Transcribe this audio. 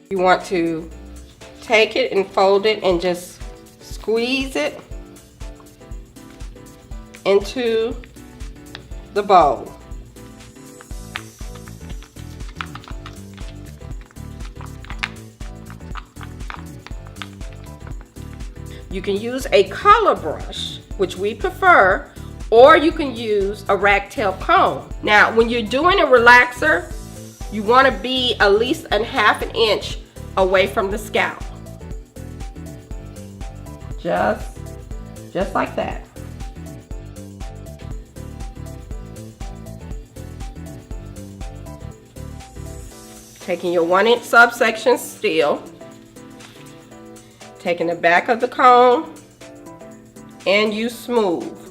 You want to take it and fold it and just squeeze it into the bowl. You can use a color brush, which we prefer, or you can use a ragtail comb. Now, when you're doing a relaxer, you want to be at least a ½ an inch away from the scalp. Just like that. Taking your 1-inch subsection steel, taking the back of the comb, and you smooth.